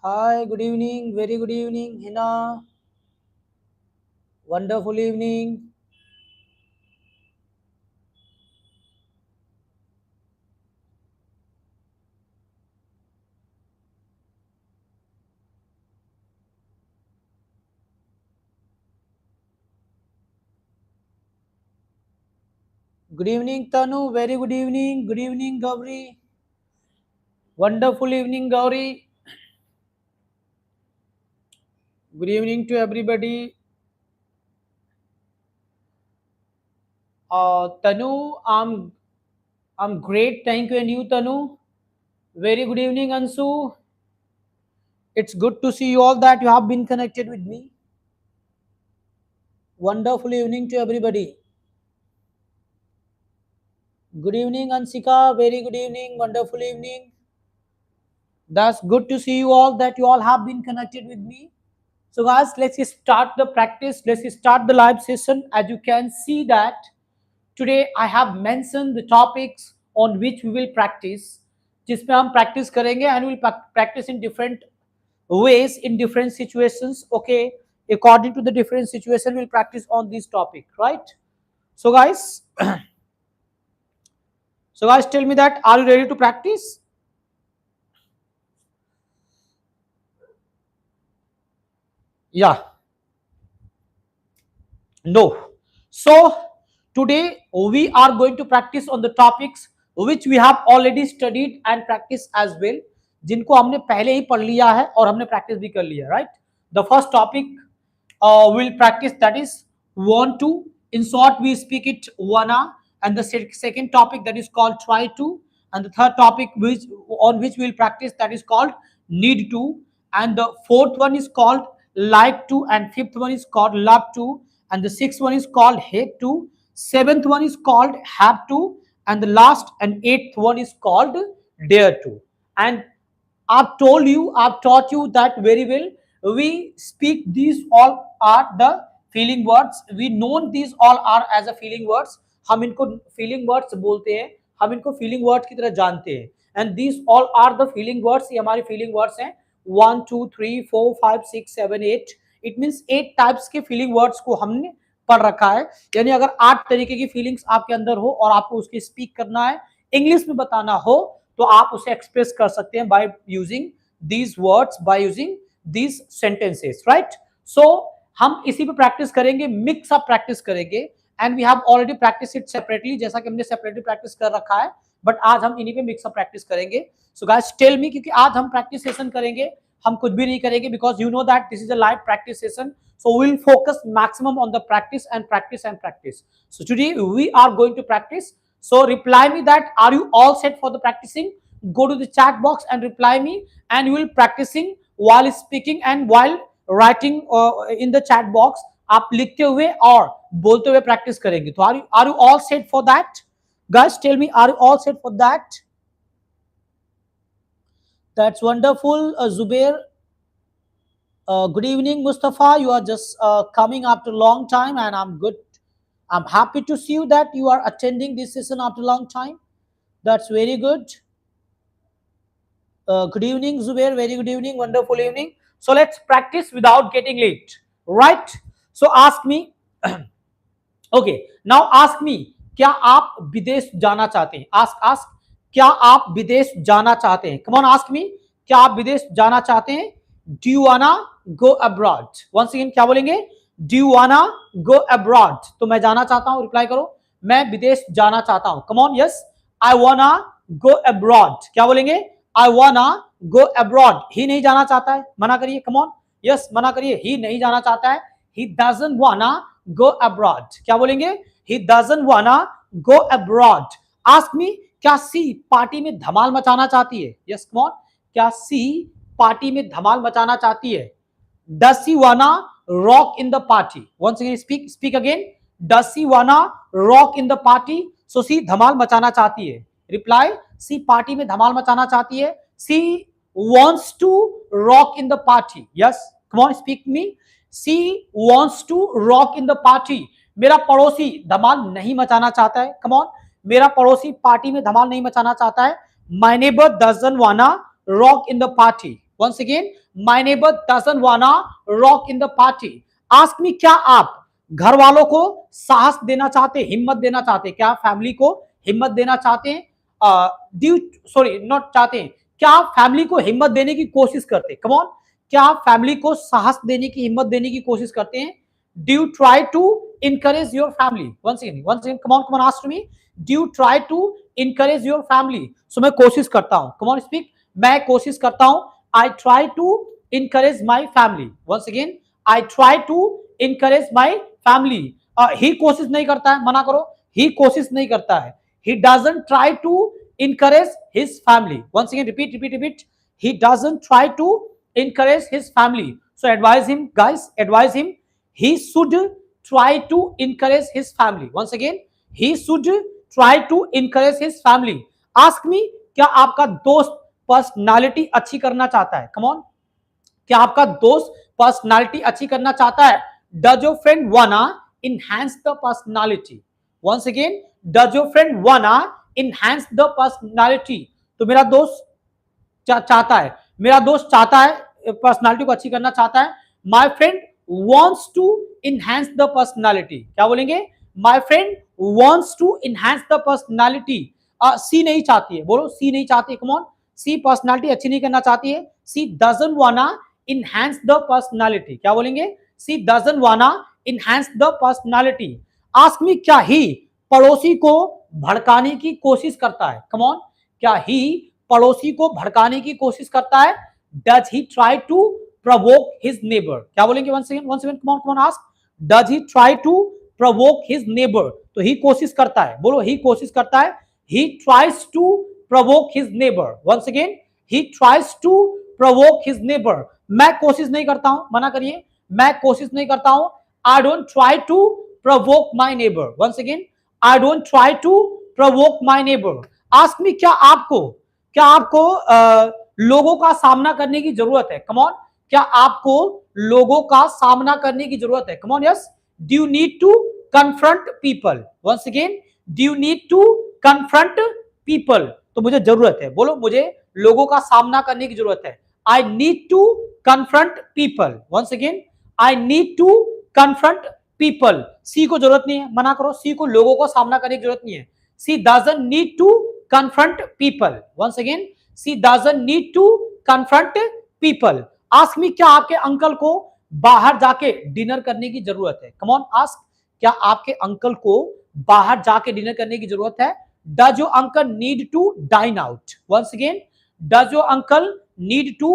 Hi, good evening, very good evening, Hina. Wonderful evening. Good evening, Tanu. Very good evening. Good evening, Gauri. Wonderful evening, Gauri. Good evening to everybody. Tanu, I'm great. Thank you, and you, Tanu. Very good evening, Ansu. It's good to see you all that you have been connected with me. Wonderful evening to everybody. Good evening, Ansika. Very good evening. Wonderful evening. That's good to see you all that you all have been connected with me. So guys, let's start the practice. Let's start the live session. As you can see that today I have mentioned the topics on which we will practice. जिसमें हम practice करेंगे and we'll practice in different ways in different situations. Okay, according to the different situation, we'll practice on this topic, right? So guys, tell me that are you ready to practice? Yeah. No. So today we are going to practice on the topics which we have already studied and practiced as well. जिनको हमने पहले ही पढ़ लिया है और हमने practice भी कर लिया, right? The first topic we'll practice, that is want to. In short, we speak it wanna, and the second topic that is called try to, and the third topic which we'll practice, that is called need to, and the fourth one is called like to, and fifth one is called love to, and the sixth one is called hate to, seventh one is called have to, and the last and eighth one is called dare to. And I've taught you that very well. We speak these all are the feeling words. We know these all are as a feeling words. हम इनको feeling words बोलते हैं. हम इनको feeling words की तरह जानते हैं. And these all are the feeling words. ये हमारे feeling words हैं. 1, 2, 3, 4, 5, 6, 7, 8. It means 8 types के feeling words को हमने पढ़ रखा है. यानी अगर 8 तरीके की feelings आपके अंदर हो और आपको उसकी speak करना है, इंग्लिश में बताना हो, तो आप उसे एक्सप्रेस कर सकते हैं by using these words, by using these sentences, right? So हम इसी पे प्रैक्टिस करेंगे, मिक्स अप प्रैक्टिस करेंगे, and we have already practice it separately, जैसा कि हमने सेपरेटली प्रैक्टिस कर रखा है, बट आज हम इन्हीं पे मिक्स अप प्रैक्टिस करेंगे. सो गाइस टेल मी, क्योंकि आज हम प्रैक्टिस सेशन करेंगे, हम कुछ भी नहीं करेंगे, because you know that this is a live practice session. So we'll focus maximum on the practice and practice and practice. So today we are going to practice. So reply me that are you all set for the practicing? Go to the chat box and reply me, and you will practicing while speaking and while writing in the chat box. आप लिखते हुए और बोलते हुए practice करेंगे. तो are you all set for that? Guys, tell me, are you all set for that? That's wonderful, Zubair. Good evening, Mustafa. You are just coming after a long time, and I'm good. I'm happy to see you that you are attending this session after a long time. That's very good. Good evening, Zubair. Very good evening. Wonderful evening. So let's practice without getting late. Right? So ask me. Okay. Now ask me. क्या आप विदेश जाना चाहते हैं? Ask. क्या आप विदेश जाना चाहते हैं? Come on, ask me. क्या आप विदेश जाना चाहते हैं? Do you wanna go abroad? Once again, क्या बोलेंगे? Do you wanna go abroad? तो मैं जाना चाहता हूं. रिप्लाई करो. मैं विदेश जाना चाहता हूं. Come on, yes. I wanna go abroad. क्या बोलेंगे? I wanna go abroad. ही नहीं जाना चाहता है. मना करिए. Come on. Yes, मना करिए. ही नहीं जाना चाहता है. He doesn't wanna go abroad. क्या बोलेंगे? He doesn't wanna go abroad. Ask me. क्या सी पार्टी में धमाल मचाना चाहती है? Yes, come on. क्या सी पार्टी में धमाल मचाना चाहती है? Does she wanna rock in the party? Once again, speak again. Does she wanna rock in the party? So she धमाल मचाना चाहती है. Reply. She पार्टी में धमाल मचाना चाहती है. She wants to rock in the party. Yes. Come on, speak me. She wants to rock in the party. मेरा पड़ोसी धमाल नहीं मचाना चाहता है. Come on. मेरा पड़ोसी पार्टी में धमाल नहीं मचाना चाहता है. My neighbor doesn't wanna rock in the party. Once again, my neighbor doesn't wanna rock in the party. Ask me, क्या आप घर वालों को साहस देना चाहते, हिम्मत देना चाहते, क्या फैमिली को हिम्मत देना चाहते हैं? ड्यू सॉरी नॉट चाहते हैं, क्या आप फैमिली को हिम्मत देने की कोशिश करते हैं? कम ऑन, क्या आप फैमिली को साहस देने की, हिम्मत देने की कोशिश करते हैं? Do you try to encourage your family? Once again, come on, ask me. Do you try to encourage your family? So मैं कोशिश करता हूँ. Come on, speak. मैं कोशिश करता हूँ. I try to encourage my family. Once again, I try to encourage my family. He कोशिश नहीं करता है, मना करो. He कोशिश नहीं करता है. He doesn't try to encourage his family. Once again, repeat. He doesn't try to encourage his family. So advise him, guys. Advise him. He should try to encourage his family. Once again, he should try to encourage his family. Ask me, क्या आपका दोस्त personality अच्छी करना चाहता है? Come on, क्या आपका दोस्त पर्सनालिटी अच्छी करना चाहता है? Does your friend wanna enhance the personality? Once again, does your friend wanna enhance the personality? तो मेरा दोस्त चाहता है, मेरा दोस्त चाहता है, पर्सनालिटी को अच्छी करना चाहता है. My friend wants to enhance the personality. क्या बोलेंगे? My friend wants to enhance the personality. सी नहीं चाहती है, बोलो सी नहीं चाहती है. Come on, सी पर्सनालिटी अच्छी नहीं करना चाहती है. सी doesn't wanna enhance the personality. क्या बोलेंगे? सी doesn't wanna enhance the personality. Ask me, क्या ही पड़ोसी को भड़काने की कोशिश करता है? Come on, क्या ही पड़ोसी को भड़काने की कोशिश करता है? Does he try to provoke his neighbor? क्या बोलेंगे? once again, come on, ask. Does he try to provoke his neighbor? तो ही कोशिश करता है, बोलो ही कोशिश करता है. He tries to provoke his neighbor. Once again, he tries to provoke his neighbor. मैं कोशिश नहीं करता हूं, मना करिए, मैं कोशिश नहीं करता हूं. I don't try to provoke my neighbor. Once again, I don't try to provoke my neighbor. Ask me, क्या आपको लोगों का सामना करने की जरूरत है? Come on, क्या आपको लोगों का सामना करने की जरूरत है? Come on, yes. Do you need to confront people? Once again, do you need to confront people? तो मुझे जरूरत है, बोलो मुझे लोगों का सामना करने की जरूरत है. I need to confront people. Once again, I need to confront people. सी को जरूरत नहीं है, मना करो. सी को लोगों को सामना करने की जरूरत नहीं है. She doesn't need to confront people. Once again, she doesn't need to confront people. Ask me, क्या आपके अंकल को बाहर जाके डिनर करने की जरूरत है? Come on, ask. क्या आपके अंकल को बाहर जाके डिनर करने की जरूरत है? Does your uncle need to dine out? Once again, does your uncle need to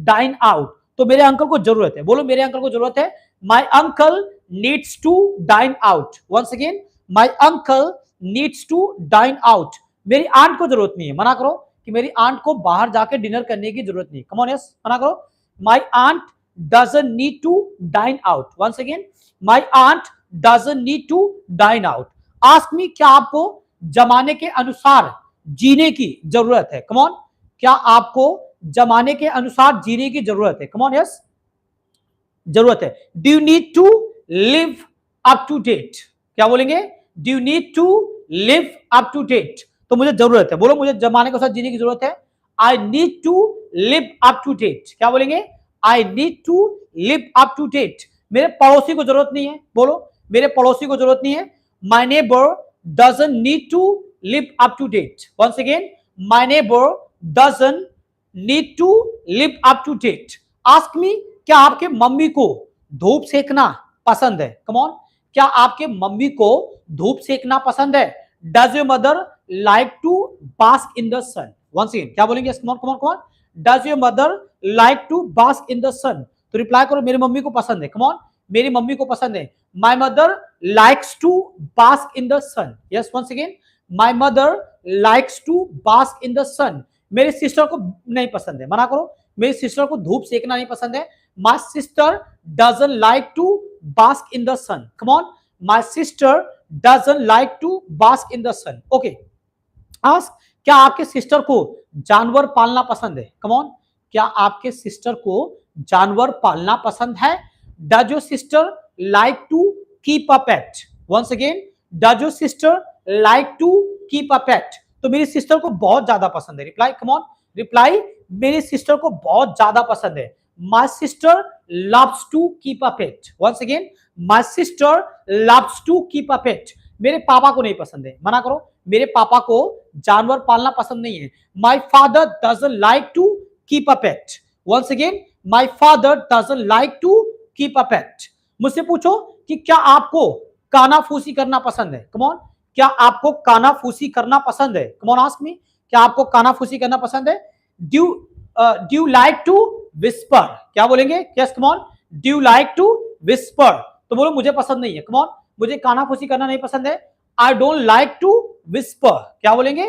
dine out? तो मेरे अंकल को जरूरत है, बोलो मेरे अंकल को जरूरत है. My uncle needs to dine out. Once again, my uncle needs to dine out. मेरी आंट को जरूरत नहीं है, मना करो कि मेरी आंट को बाहर जाके डिनर करने की जरूरत नहीं. Come on, yes, मना करो. My aunt doesn't need to dine out. Once again, my aunt doesn't need to dine out. Ask me, क्या आपको जमाने के अनुसार जीने की जरूरत है? Come on, क्या आपको जमाने के अनुसार जीने की जरूरत है? Come on, yes, जरूरत है. Do you need to live up to date? क्या बोलेंगे? Do you need to live up to date? तो मुझे जरूरत है, बोलो मुझे जमाने के साथ जीने की जरूरत है. I need to live up to date. क्या बोलेंगे? I need to live up to date. मेरे पड़ोसी को जरूरत नहीं है, बोलो मेरे पड़ोसी को जरूरत नहीं है. My neighbor doesn't need to live up to date. Once again, my neighbor doesn't need to live up to date. Ask me, क्या आपके मम्मी को धूप सेकना पसंद है? Come on, क्या आपके मम्मी को धूप सेकना पसंद है? Does your mother like to bask in the sun? Once again, क्या बोलेंगे? Come on. Does your mother like to bask in the sun? तो रिप्लाई करो मेरी मम्मी को पसंद है. Come on, मेरी मम्मी को पसंद है. My mother likes to bask in the sun. Yes, once again, my mother likes to bask in the sun. मेरी सिस्टर को नहीं पसंद है, मना करो, मेरी सिस्टर को धूप सेकना नहीं पसंद है. My sister doesn't like to bask in the sun. Come on, my sister doesn't like to bask in the sun. Okay, ask, क्या आपके सिस्टर को जानवर पालना पसंद है? Come on, क्या आपके सिस्टर को जानवर पालना पसंद है? Does your sister like to keep a pet? Once again, does your sister like to keep a pet? तो मेरी सिस्टर को बहुत ज्यादा पसंद है. रिप्लाई, come on, रिप्लाई, मेरी सिस्टर को बहुत ज्यादा पसंद है। My sister loves to keep a pet. Once again, my sister loves to keep a pet. मेरे पापा को नहीं पसंद है, मना करो, मेरे पापा को जानवर पालना पसंद नहीं है। My father doesn't like to keep a pet. Once again, my father doesn't like to keep a pet. मुझसे पूछो कि क्या आपको कानाफूसी करना पसंद है? कम ऑन, क्या आपको कानाफूसी करना पसंद है? कम ऑन आस्क मी, क्या आपको कानाफूसी करना पसंद है? Do you like to whisper? क्या बोलेंगे? Yes, come on, do you like to whisper? तो बोलो मुझे पसंद नहीं है। कम ऑन, मुझे कानाफूसी करना नहीं पसंद है। I don't like to whisper. क्या बोलेंगे?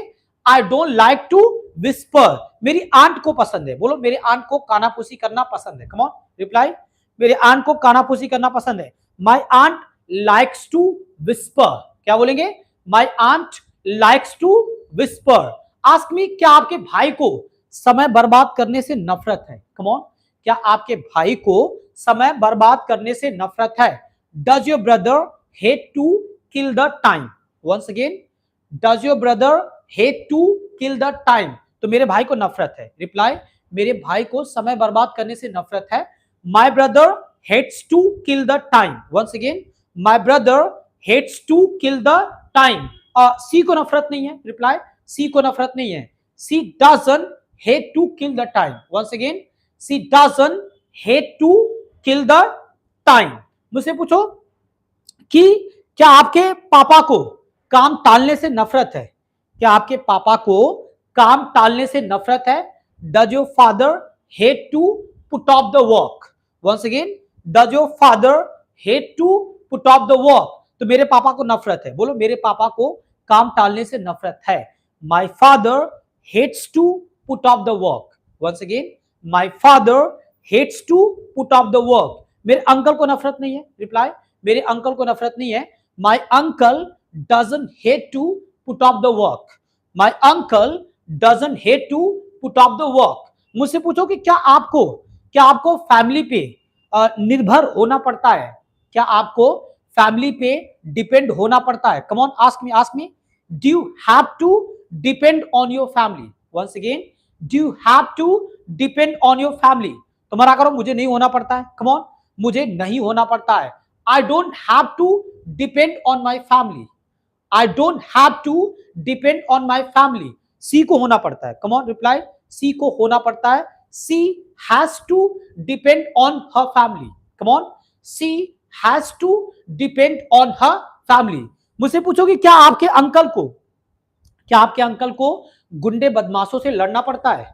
I don't like to whisper. मेरी आंट को पसंद है। बोलो मेरे आंट को कानाफूसी करना पसंद है। Come on, reply. मेरे आंट को कानाफूसी करना पसंद है। My aunt likes to whisper. क्या बोलेंगे? My aunt likes to whisper. Ask me, क्या आपके भाई को समय बर्बाद करने से नफरत है? कम ऑन, क्या आपके भाई को समय बर्बाद करने से नफरत है? Does your brother hate to kill the time? Once again, does your brother hate to kill the time? तो मेरे भाई को नफरत है। रिप्लाई, मेरे भाई को समय बर्बाद करने से नफरत है। My brother hates to kill the time. Once again, my brother hates to kill the time. She को नफरत नहीं है। रिप्लाई, सी को नफरत नहीं है। She doesn't hate to kill the time. Once again, she doesn't hate to kill the time. मुझसे पूछो कि क्या आपके पापा को काम टालने से नफरत है? क्या आपके पापा को काम टालने से नफरत है? Does your father hate to put off the work? Once again, does your father hate to put off the work? तो मेरे पापा को नफरत है। बोलो मेरे पापा को काम टालने से नफरत है। My father hates to put off the work. Once again, my father hates to put off the work. मेरे अंकल को नफरत नहीं है। रिप्लाई, मेरे अंकल को नफरत नहीं है। My uncle doesn't hate to put off the work. My uncle doesn't hate to put off the work. मुझसे पूछो कि क्या आपको फैमिली पे निर्भर होना पड़ता है? क्या आपको फैमिली पे डिपेंड होना पड़ता है? Come on, ask me, do you have to depend on your family? Once again, do you have to depend on your family? तो मना करो, मुझे नहीं होना पड़ता है। कम ऑन, मुझे नहीं होना पड़ता है। I don't have to depend on my family. I don't have to depend on my family. She को होना पड़ता है। कम ऑन, रिप्लाई, सी को होना पड़ता है। She has to depend on her family. Come on, she has to depend on her family. मुझसे पूछो कि क्या आपके अंकल को गुंडे बदमाशों से लड़ना पड़ता है?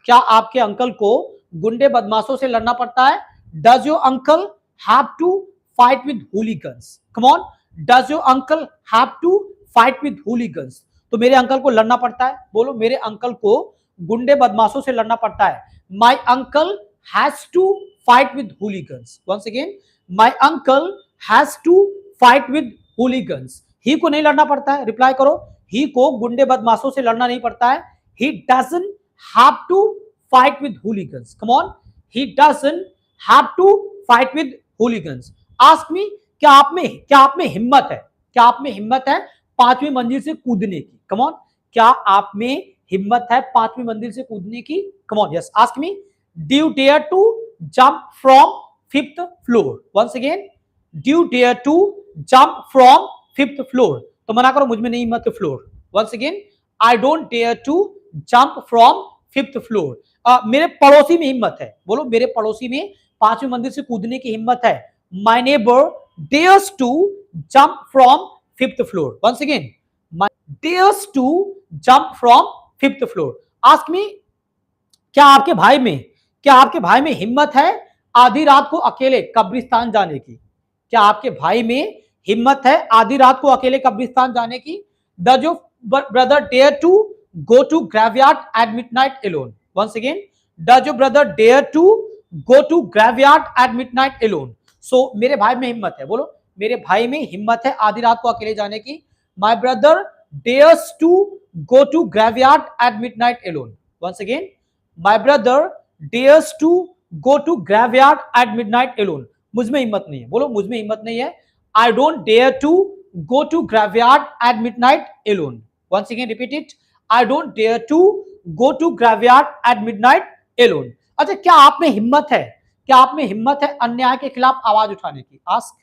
क्या आपके अंकल को गुंडे बदमाशों से लड़ना पड़ता है? Does your uncle have to fight with hooligans? Come on, does your uncle have to fight with hooligans? तो मेरे अंकल को लड़ना पड़ता है। बोलो मेरे अंकल को गुंडे बदमाशों से लड़ना पड़ता है। My uncle has to fight with hooligans. Once again, my uncle has to fight with hooligans. He को नहीं लड़ना पड़ता है। रिप्लाई करो, ही को गुंडे बदमाशों से लड़ना नहीं पड़ता है। He doesn't have to fight with hooligans. Come on, he doesn't have to fight with hooligans. Ask me, क्या आप में हिम्मत है? क्या आप में हिम्मत है 5वीं मंजिल से कूदने की? कम ऑन, क्या आप में हिम्मत है 5वीं मंजिल से कूदने की? Come on, yes, ask me, do you dare to jump from 5th floor? Once again, do you dare to jump from 5th floor? तो मना करो, मुझ में नहीं हिम्मत floor. Once again, I don't dare to jump from 5th floor. मेरे पड़ोसी में हिम्मत है। बोलो मेरे पड़ोसी में 5वीं मंजिल से कूदने की हिम्मत है। My neighbour dares to jump from 5th floor. Once again, my dares to jump from 5th floor. Ask me, क्या आपके भाई में हिम्मत है आधी रात को अकेले कब्रिस्तान जाने की? क्या आपके भाई में हिम्मत है आधी रात को अकेले कब्रिस्तान जाने की? Does your brother dare to go to graveyard at midnight alone? Once again, does your brother dare to go to graveyard at midnight alone? So मेरे भाई में हिम्मत है। बोलो मेरे भाई में हिम्मत है आधी रात को अकेले जाने की। My brother dares to go to graveyard at midnight alone. Once again, my brother dares to go to graveyard at midnight alone. मुझ में हिम्मत नहीं है। बोलो मुझ में हिम्मत नहीं है। I don't dare to go to graveyard at midnight alone. Once again repeat it, I don't dare to go to graveyard at midnight alone. अच्छा, क्या आप में हिम्मत है, क्या आप में हिम्मत है अन्याय के खिलाफ आवाज उठाने की? आस्क,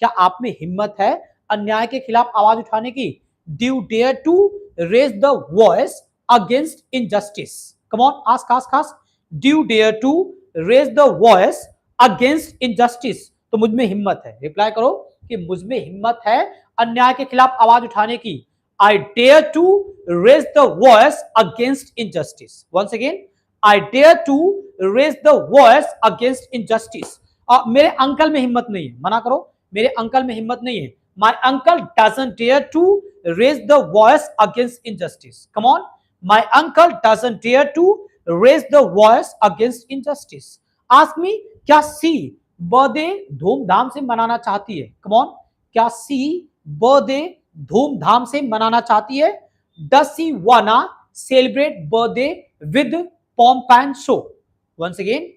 क्या आप में हिम्मत है अन्याय के खिलाफ आवाज उठाने की? Do you dare to raise the voice against injustice? Come on, ask ask ask, do you dare to raise the voice against injustice? तो मुझ में हिम्मत है, रिप्लाई करो कि मुझ में हिम्मत है अन्याय के खिलाफ आवाज उठाने की। I dare to raise the voice against injustice. Once again, I dare to raise the voice against injustice. मेरे अंकल में हिम्मत नहीं है, मना करो, मेरे अंकल में हिम्मत नहीं है। My uncle doesn't dare to raise the voice against injustice. Come on, my uncle doesn't dare to raise the voice against injustice. Ask me, क्या सी बर्थडे धूमधाम से मनाना चाहती है? Come on, क्या सी बर्थडे धूमधाम से मनाना चाहती है? Does she wanna celebrate birthday with pomp and show? Once again,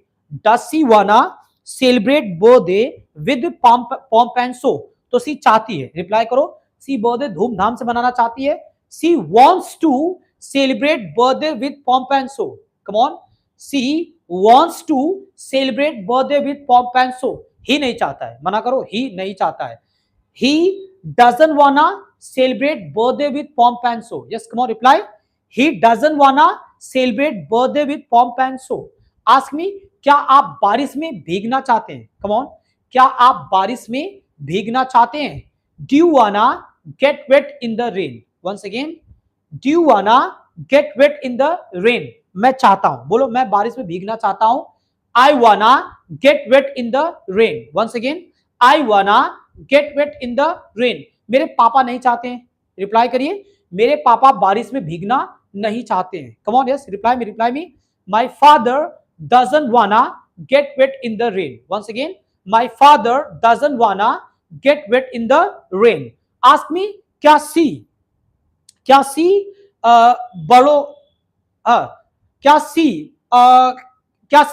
does she wanna celebrate birthday with pomp and show? तो सी चाहती है, रिप्लाई करो, सी बर्थडे धूमधाम से मनाना चाहती है। She wants to celebrate birthday with pomp and show. Come on, she wants to celebrate birthday with pomp and show. ही नहीं चाहता है, मना करो, ही नहीं चाहता है। He doesn't wanna celebrate birthday with pomp and show. Yes, come on, reply. He doesn't wanna celebrate birthday with pomp and show. Ask me, क्या आप बारिश में भीगना चाहते हैं? Come on, क्या आप बारिश में भीगना चाहते हैं? Do you wanna get wet in the rain? Once again, do you wanna get wet in the rain? मैं चाहता हूं, बोलो, मैं बारिश में भीगना चाहता हूं। I wanna get wet in the rain. Once again, I wanna get wet in the rain. मेरे पापा नहीं चाहते हैं, रिप्लाई करिए, मेरे पापा बारिश में भीगना नहीं चाहते हैं। Come on, yes, reply me, reply me. My father doesn't wanna get wet in the rain. Once again, my father doesn't wanna get wet in the rain. Ask me, क्या सी बड़ों क्या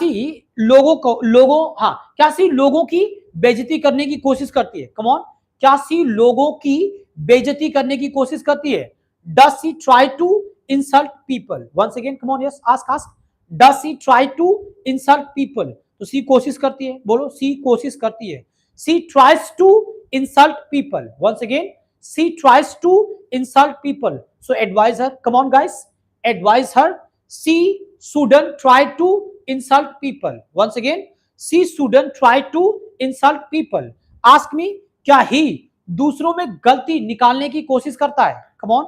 सी लोगों की बेइज्जती करने की कोशिश करती है? कम ऑन, क्या सी लोगों की बेइज्जती करने की कोशिश करती है? Does she try to insult people? Once again, come on, yes, ask ask, does she try to insult people? तो सी कोशिश करती है, बोलो, सी कोशिश करती है। She tries to insult people. Once again, she tries to insult people. So advise her, come on guys, advise her, she shouldn't try to insult people. Once again, she shouldn't try to insult people. Ask me, क्या ही दूसरों में गलती निकालने की कोशिश करता है? Come on,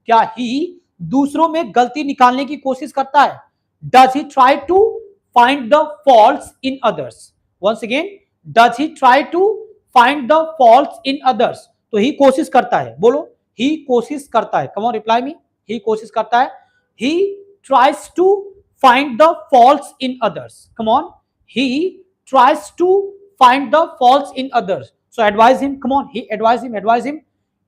क्या ही दूसरों में गलती निकालने की कोशिश करता है? Does he try to find the faults in others? Once again, does he try to find the faults in others? तो ही कोशिश करता है, बोलो, ही कोशिश करता है। Come on, reply me, ही कोशिश करता है। He tries to find the faults in others. Come on, he tries to find the faults in others. So advise him, come on, advise him.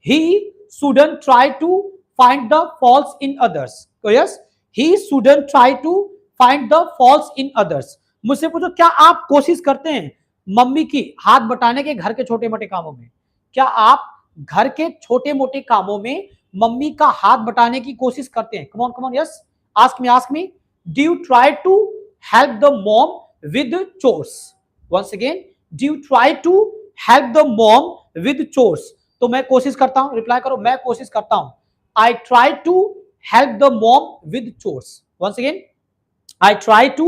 He shouldn't try to find the faults in others. So yes, he shouldn't try to find the faults in others. मुझसे पूछो, क्या आप कोशिश करते हैं mummy की हाथ बटाने के घर के छोटे मोटे कामों में? क्या आप घर के छोटे मोटे कामों में मम्मी का हाथ बटाने की कोशिश करते हैं? Come on, yes, ask me. Do you try to help the mom with chores? Once again, do you try to help the mom with chores? तो मैं कोशिश करता हूं, रिप्लाई करो, मैं कोशिश करता हूं। I try to help the mom with chores. Once again, I try to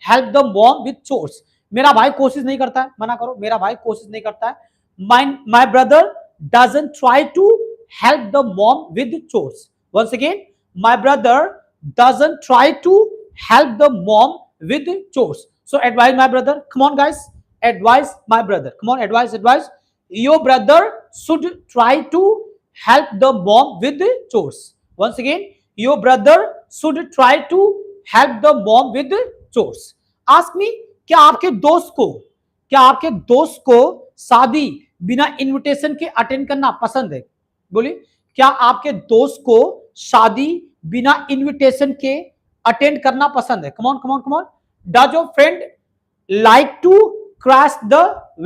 help the mom with chores. मेरा भाई कोशिश नहीं करता है, मना करो, मेरा भाई कोशिश नहीं करता है। My brother doesn't try to help the mom with chores. Once again, my brother doesn't try to help the mom with chores. So advise my brother. Come on guys, advise my brother. Come on, advise. Your brother should try to help the mom with chores. Once again, your brother should try to help the mom with chores. Ask me, क्या आपके दोस्त को शादी बिना invitation के attend करना पसंद है? बोलिए, क्या आपके दोस्त को शादी बिना इनविटेशन के अटेंड करना पसंद है? Come on, does your friend like to crash the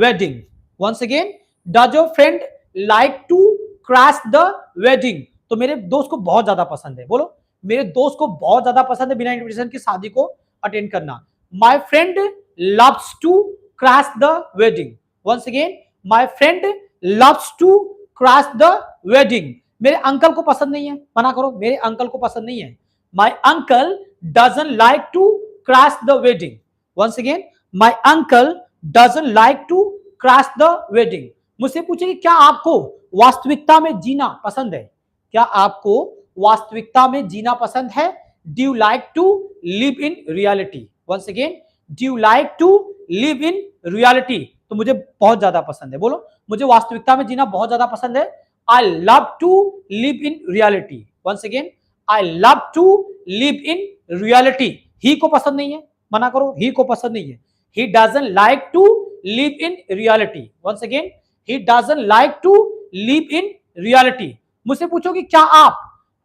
wedding? Once again, does your friend like to crash the wedding? तो मेरे दोस्त को बहुत ज्यादा पसंद है, बोलो, मेरे दोस्त को बहुत ज्यादा पसंद है बिना इनविटेशन की शादी को अटेंड करना। My friend loves to crash the wedding. Once again, my friend loves to crash the wedding. मेरे अंकल को पसंद नहीं है, मना करो, मेरे अंकल को पसंद नहीं है। My uncle doesn't like to crash the wedding. Once again, my uncle doesn't like to crash the wedding. मुझसे पूछे कि क्या आपको वास्तविकता में जीना पसंद है? क्या आपको वास्तविकता में जीना पसंद है? Do you like to live in reality? Once again, do you like to live in reality? तो मुझे बहुत ज्यादा पसंद है। बोलो, मुझे वास्तविकता में जीना बहुत ज्यादा पसंद है। I love to live in reality. Once again, I love to live in reality. He को पसंद नहीं है, मना करो, ही को पसंद नहीं है। He doesn't like to live in reality. Once again, he doesn't like to live in reality. मुझसे पूछो कि क्या आप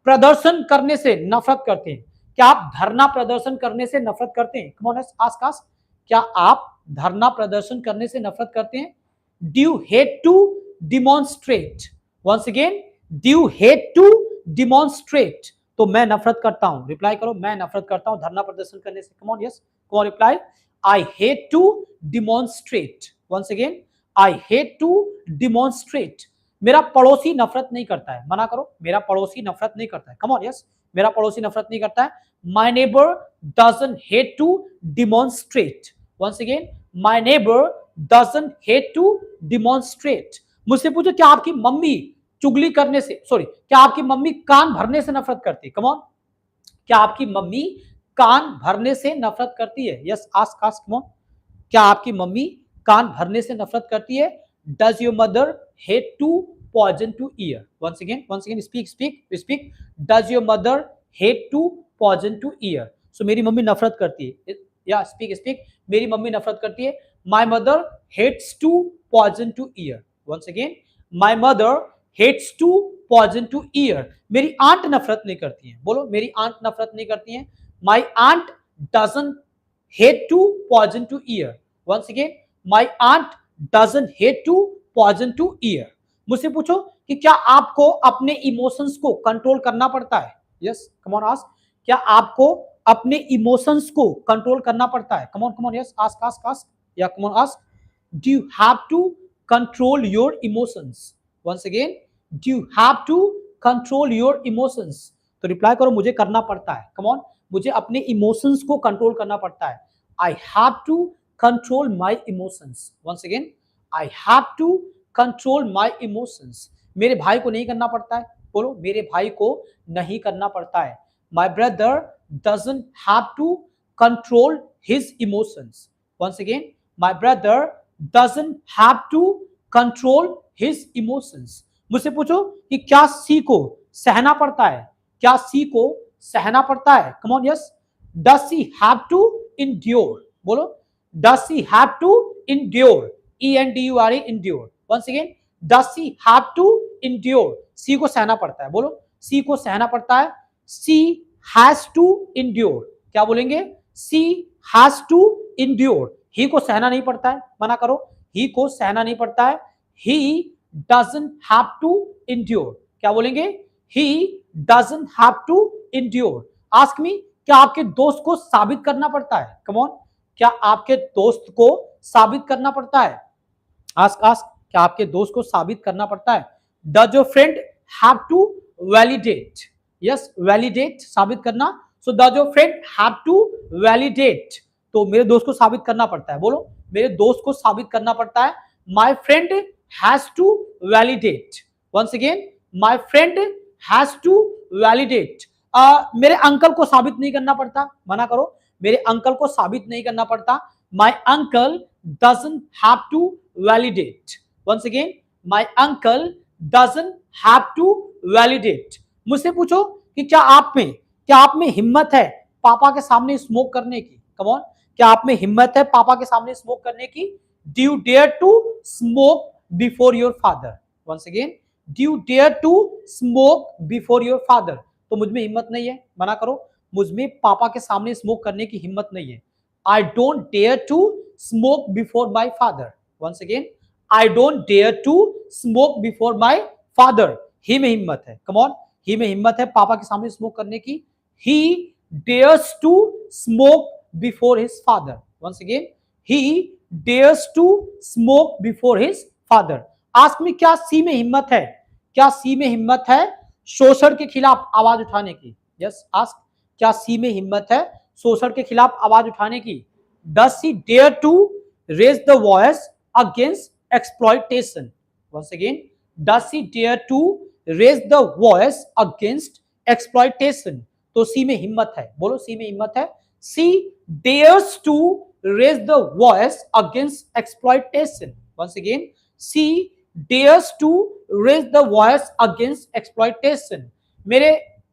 प्रदर्शन करने से नफरत करते हैं? क्या आप धरना प्रदर्शन करने से नफरत करते हैं? कम ऑन आस्क, क्या आप धरना प्रदर्शन करने से नफरत करते हैं? Do you hate to demonstrate? Once again, do you hate to demonstrate? तो मैं नफरत करता हूं। रिप्लाई करो, मैं नफरत करता हूं धरना प्रदर्शन करने से। Come on, yes, come on, reply. I hate to demonstrate. Once again, I hate to demonstrate. मेरा पड़ोसी नफरत नहीं करता है, मना करो, मेरा पड़ोसी नफरत नहीं करता है। कम ऑन, यस, मेरा पड़ोसी नफरत नहीं करता है। My neighbour doesn't hate to demonstrate. Once again, my neighbour doesn't hate to demonstrate. मुझसे पूछो, क्या आपकी मम्मी चुगली करने से, सॉरी, क्या आपकी मम्मी कान भरने से नफरत करती है? कम ऑन, क्या आपकी मम्मी कान भरने से नफरत करती है? यस, आस्क, कम ऑन, क्या आपकी मम्मी कान भरने से नफरत करती है? Does your mother hate to poison to ear? Once again, speak. Does your mother hate to poison to ear? So मेरी मम्मी नफरत करती है, या स्पीक, मेरी मम्मी नफरत करती है। My mother hates to poison to ear. Once again, my mother hates to poison to ear. मेरी आंट नफरत नहीं करती है। बोलो, मेरी आंट नफरत नहीं करती है। My aunt doesn't hate to poison to ear. Once again, my aunt doesn't hate to poison to ear. मुझसे पूछो कि क्या आपको अपने इमोशंस को कंट्रोल करना पड़ता है? यस, कम ऑन, आस्क, क्या आपको अपने इमोशंस को कंट्रोल करना पड़ता है? कम ऑन, यस, आस्क, या come on, ask, do you have to control your emotions? Once again, do you have to control your emotions? तो रिप्लाई करो, मुझे करना पड़ता है। कम ऑन, मुझे अपने इमोशंस को कंट्रोल करना पड़ता है। I have to control my emotions. Once again, I have to control my emotions. मेरे भाई को नहीं करना पड़ता है। बोलो, मेरे भाई को नहीं करना पड़ता है। My brother doesn't have to control his emotions. Once again, my brother doesn't have to control his emotions. मुझसे पूछो कि क्या सी को सहना पड़ता है? क्या सी को सहना पड़ता है? Come on, yes, does she have to endure? बोलो, does she have to endure? ENDURE, endure. Once again, does she have to endure? She को सहना पड़ता है। बोलो, सी को सहना पड़ता है। She has to endure. क्या बोलेंगे? सी हैज टू इंड्योर। ही को सहना नहीं पड़ता है, मना करो, ही को सहना नहीं पड़ता है। He doesn't have to endure. क्या बोलेंगे? He doesn't have to endure. Ask me, क्या आपके दोस्त को साबित करना पड़ता है? कम ऑन, क्या आपके दोस्त को साबित करना पड़ता है? आस्क, क्या आपके दोस्त को साबित करना पड़ता है? Does your friend have to validate? Yes, validate, साबित करना। So does your friend have to validate? तो मेरे दोस्त को साबित करना पड़ता है। बोलो, मेरे दोस्त को साबित करना पड़ता है। My friend has to validate. Once again, my friend has to validate. मेरे अंकल को साबित नहीं करना पड़ता, मना करो, मेरे अंकल को साबित नहीं करना पड़ता। My uncle doesn't have to validate. Once again, my uncle doesn't have to validate. मुझसे पूछो कि क्या आप में हिम्मत है पापा के सामने स्मोक करने की? कम ऑन, क्या आप में हिम्मत है पापा के सामने स्मोक करने की? Do you dare to smoke before your father? Once again, do you dare to smoke before your father? तो मुझ में हिम्मत नहीं है, मना करो, मुझ में पापा के सामने स्मोक करने की हिम्मत नहीं है। I don't dare to smoke before my father. Once again, I don't dare to smoke before my father. He में हिम्मत है, कम ऑन, ही में हिम्मत है पापा के सामने स्मोक करने की। He dares to smoke before his father. Once again, he dares to smoke before his father. Ask me, क्या सी में हिम्मत है? क्या सी में हिम्मत है शोषण के खिलाफ आवाज उठाने की? यस, आस्क, क्या सी में हिम्मत है शोषण के खिलाफ आवाज उठाने की? Does she dare to raise the voice against exploitation? Once again, does she dare to raise the voice against exploitation? तो सी में हिम्मत है, बोलो सी में हिम्मत है. She dares to raise the voice against exploitation. Once again, she dares to raise the voice against exploitation. मेरे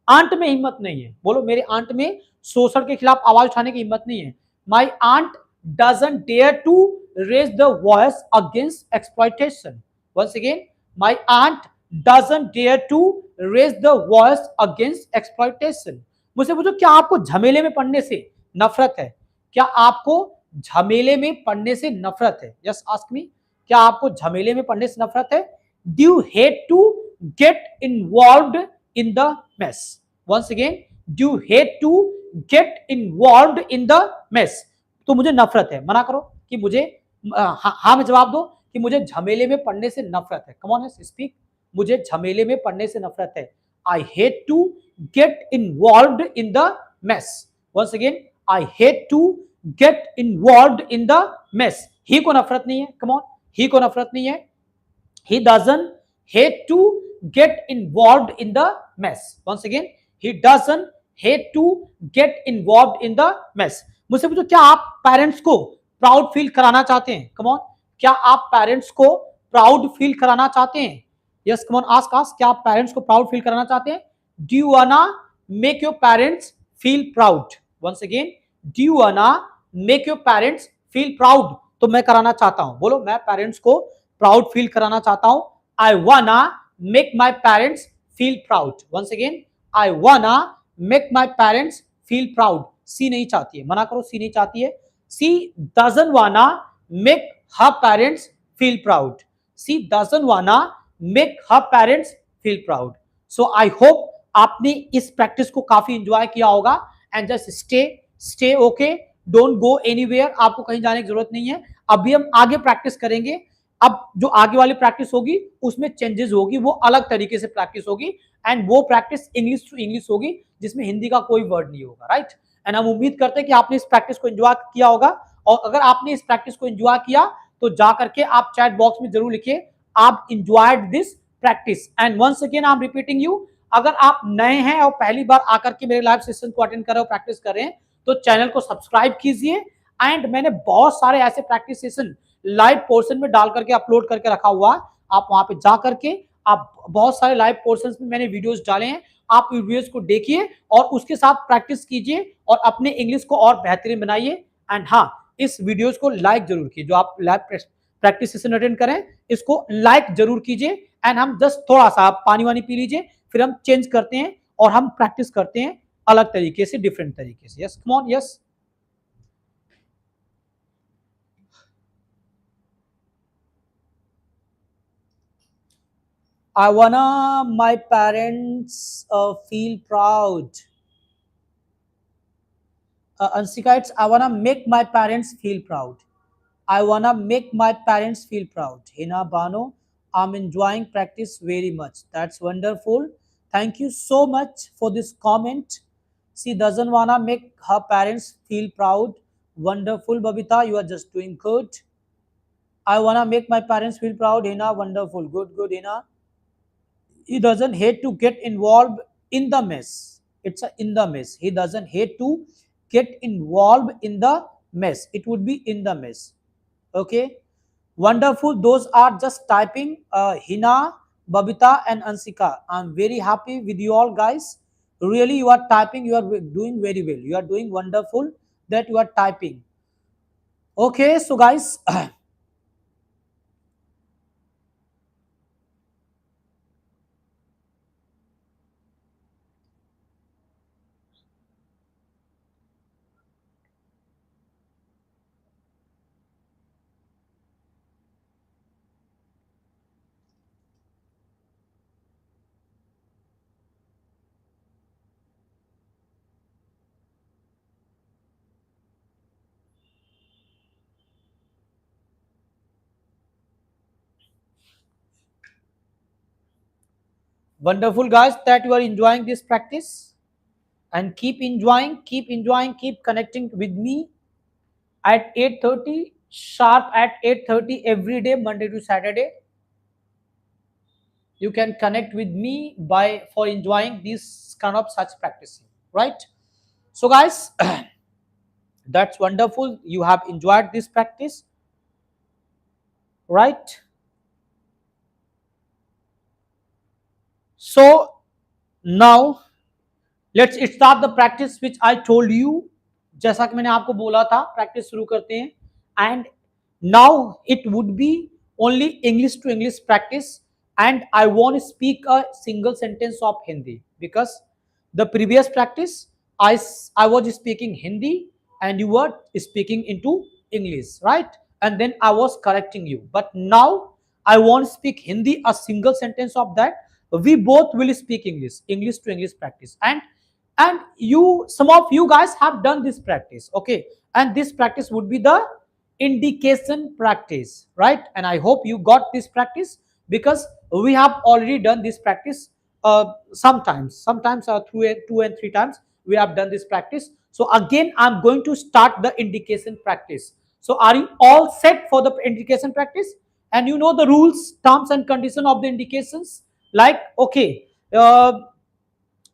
aunt में हिम्मत नहीं है, बोलो मेरे आंट में शोषण के खिलाफ आवाज उठाने की हिम्मत नहीं है. My aunt doesn't dare to raise the voice against exploitation. Once again, my aunt doesn't dare to raise the voice against exploitation. मुझसे पूछो, क्या आपको झमेले में पढ़ने से नफरत है? क्या आपको झमेले में पढ़ने से नफरत है? यस, आस्क मी, क्या आपको झमेले में पढ़ने से नफरत है? Do you hate to get involved in the mess? Once again, do you hate to get involved in the mess? तो मुझे नफरत है, मना करो कि मुझे हाँ में जवाब दो कि मुझे झमेले में पढ़ने से नफरत है. Come on, speak. मुझे झमेले में पढ़ने से नफरत है. I hate to get involved in the mess. Once again, I hate to get involved in the mess. He को नफरत नहीं है. कम ऑन, ही को नफरत नहीं है. he doesn't hate to get involved in the mess. Once again, he doesn't hate to get involved in the mess. मुझसे पूछो, क्या आप पेरेंट्स को प्राउड फील कराना चाहते हैं? कम ऑन, क्या आप पेरेंट्स को प्राउड फील कराना चाहते हैं? Yes, come on, ask ask, क्या आप पेरेंट्स को प्राउड फील कराना चाहते हैं? Do you wanna make your parents feel proud? Once again, do you wanna make your parents feel proud? तो मैं कराना चाहता हूं, बोलो मैं पेरेंट्स को प्राउड फील कराना चाहता हूं. I wanna make my parents feel proud. Once again, I wanna make my parents feel proud. She नहीं चाहती है, मना करो, सी नहीं चाहती है. She doesn't wanna make her parents feel proud. She doesn't wanna make her parents feel proud. So I hope आपने इस प्रैक्टिस को काफी इंजॉय किया होगा. And just stay okay, don't go anywhere. आपको कहीं जाने की जरूरत नहीं है. अभी हम आगे प्रैक्टिस करेंगे. अब जो आगे वाली प्रैक्टिस होगी उसमें चेंजेस होगी, वो अलग तरीके से प्रैक्टिस होगी. एंड वो प्रैक्टिस इंग्लिश टू इंग्लिश होगी, जिसमें हिंदी का कोई वर्ड नहीं होगा. राइट? एंड हम उम्मीद करते हैं कि आपने इस प्रैक्टिस को एंजॉय किया होगा. और अगर आपने इस प्रैक्टिस को एंजॉय किया तो जा करके आप चैट बॉक्स में जरूर लिखिए आप enjoyed this practice. And once again I am repeating you, अगर आप नए हैं और पहली बार आकर के मेरे लाइव सेशन को अटेंड कर रहे हो, प्रैक्टिस कर रहे हैं, तो चैनल को सब्सक्राइब कीजिए. एंड मैंने बहुत सारे ऐसे प्रैक्टिस सेशन लाइव पोर्शन में डाल करके अपलोड करके रखा हुआ है. आप वहां पे जा करके आप बहुत सारे लाइव पोर्शन में मैंने वीडियोस डाले हैं, आप वीडियोस को देखिए और उसके साथ प्रैक्टिस कीजिए और अपने इंग्लिश को और बेहतरीन बनाइए. एंड हाँ, इस वीडियोस को लाइक जरूर कीजिए. जो आप लाइव प्रैक्टिस सेशन अटेंड करें इसको लाइक जरूर कीजिए. एंड हम जस्ट थोड़ा सा पानी वानी पी लीजिए, फिर हम चेंज करते हैं और हम प्रैक्टिस करते हैं अलग तरीके से, डिफरेंट तरीके से. Yes, come on, yes. I wanna my parents feel proud. Ansika, it's I wanna make my parents feel proud. I wanna make my parents feel proud. Hina Bano, I'm enjoying practice very much. That's wonderful. Thank you so much for this comment. She doesn't wanna make her parents feel proud. Wonderful, Babita. You are just doing good. I wanna make my parents feel proud. Hina, wonderful. Good, good, Hina. He doesn't hate to get involved in the mess. It's a in the mess. He doesn't hate to get involved in the mess. It would be in the mess. Okay. Wonderful. Those are just typing. Hina, Babita, and Ansika. I'm very happy with you all, guys. Really, you are typing. You are doing very well. You are doing wonderful that you are typing. Okay. So, guys. Wonderful, guys, that you are enjoying this practice, and keep enjoying, keep connecting with me at 8:30 sharp, at 8:30 every day, Monday to Saturday. You can connect with me by for enjoying this kind of such practicing, right? So, guys, that's wonderful. You have enjoyed this practice, right? So now let's start the practice which I told you. जैसा कि मैंने आपको बोला था, practice शुरू करते हैं. And now it would be only English to English practice, and I won't speak a single sentence of Hindi, because the previous practice I was speaking Hindi and you were speaking into English, right? And then I was correcting you. But now I won't speak Hindi a single sentence of that. We both will speak English to English practice. And you, some of you guys have done this practice, okay? And this practice would be the indication practice, right? And I hope you got this practice, because we have already done this practice sometimes through 2 and 3 times we have done this practice. So again, I'm going to start the indication practice. So are you all set for the indication practice? And you know the rules, terms and condition of the indications. Like, okay,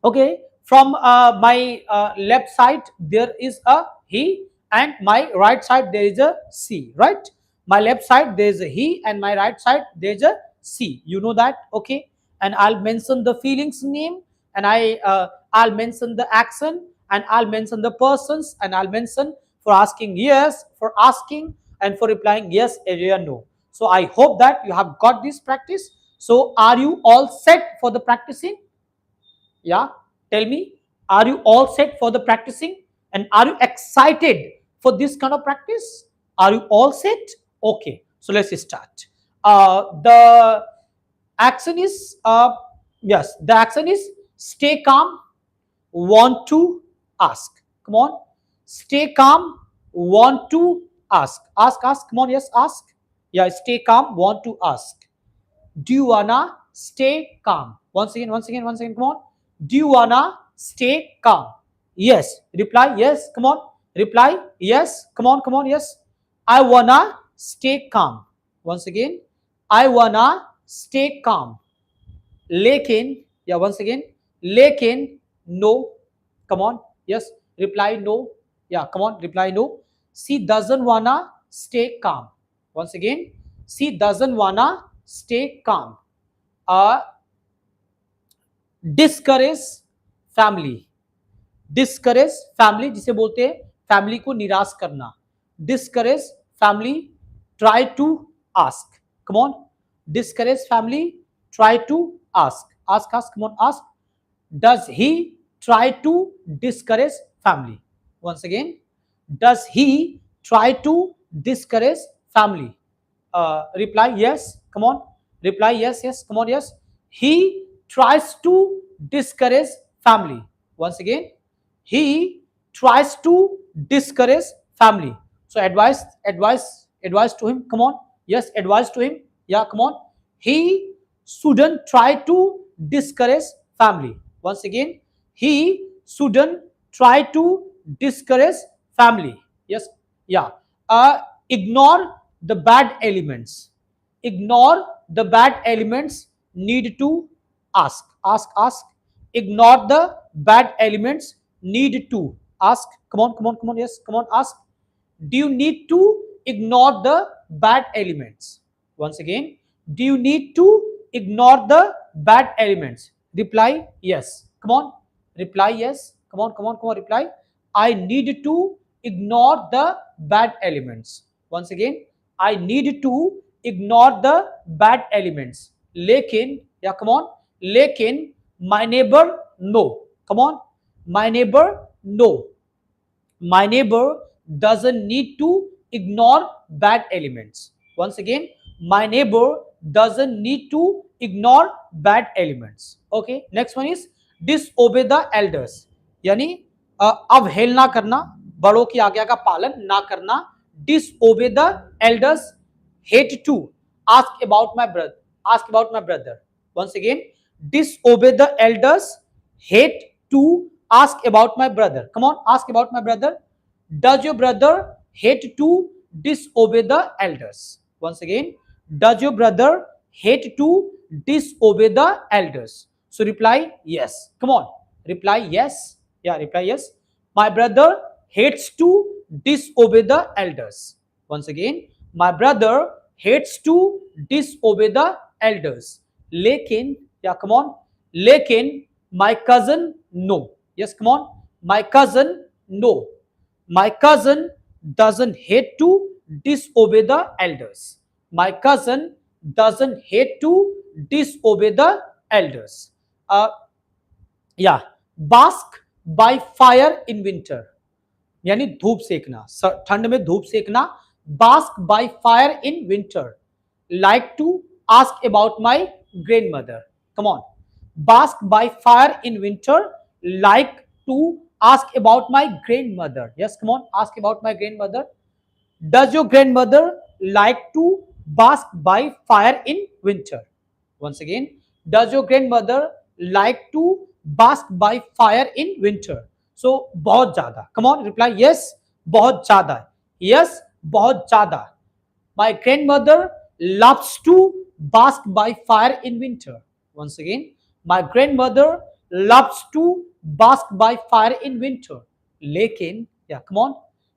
okay, from my left side there is a he, and my right side there is a she, right? My left side there is a he, and my right side there is a she. You know that, okay? And I'll mention the feelings name, and I'll mention the action, and I'll mention the persons, and I'll mention for asking yes, for asking, and for replying yes or no. So I hope that you have got this practice. So are you all set for the practicing? Yeah, tell me, are you all set for the practicing? And are you excited for this kind of practice? Are you all set? Okay, so let's start. The action is, yes, the action is stay calm, want to ask. Come on, stay calm, want to ask. Ask, come on, yes, ask. Yeah, stay calm, want to ask. Do you wanna stay calm? Once again, come on. Do you wanna stay calm? Yes. Reply yes. Come on. Reply yes. Come on. Yes. I wanna stay calm. Once again, I wanna stay calm. Lekin, yeah, once again, lekin, no. Come on. Yes. Reply no. Yeah, come on. Reply no. She doesn't wanna stay calm. Once again, she doesn't wanna stay calm. Discourage family, discourage family जिसे बोलते हैं family को निराश करना. Discourage family, try to ask. Come on, discourage family, try to ask. Ask, come on, ask. Does he try to discourage family? Once again, does he try to discourage family? Reply yes. Come on, reply yes. Come on, yes. He tries to discourage family. Once again, he tries to discourage family. So advice to him. Come on, yes, advice to him. Yeah, come on. He shouldn't try to discourage family. Once again, he shouldn't try to discourage family. Yes, yeah. Ignore the bad elements. Ignore the bad elements. Need to ask. Ignore the bad elements. Need to ask. Come on, yes, come on, ask. Do you need to ignore the bad elements? Once again, do you need to ignore the bad elements? Reply yes. Come on, reply yes. Come on, reply. I need to ignore the bad elements. Once again, I need to ignore the bad elements. Lekin, yeah, come on. Lekin, my neighbor, no. Come on. My neighbor, no. My neighbor doesn't need to ignore bad elements. Once again, my neighbor doesn't need to ignore bad elements. Okay. Next one is disobey the elders. यानी अवहेलना करना, बड़ों की आज्ञा का पालन ना करना. Disobey the elders. Hate to ask about my brother. Ask about my brother. Once again, disobey the elders, hate to ask about my brother. Come on, ask about my brother. Does your brother hate to disobey the elders? Once again, does your brother hate to disobey the elders? So reply yes. Come on, reply yes. Yeah, reply yes. My brother hates to disobey the elders. Once again, my brother hates to disobey the elders. Lekin, yeah, come on. Lekin, my cousin, no. Yes, come on. My cousin, no. My cousin doesn't hate to disobey the elders. My cousin doesn't hate to disobey the elders. Uh, yeah, bask by fire in winter. यानी धूप सेकना, ठंड में धूप सेकना. Bask by fire in winter. Like to ask about my grandmother. Come on. Bask by fire in winter. Like to ask about my grandmother. Yes, come on, ask about my grandmother. Does your grandmother like to bask by fire in winter? Once again, does your grandmother like to bask by fire in winter? So बहुत ज्यादा. Come on, reply yes. बहुत ज्यादा. Yes, बहुत ज्यादा. My grandmother loves to bask by fire in winter. Once again, my grandmother loves to bask by fire in winter. लेकिन, yeah, come on.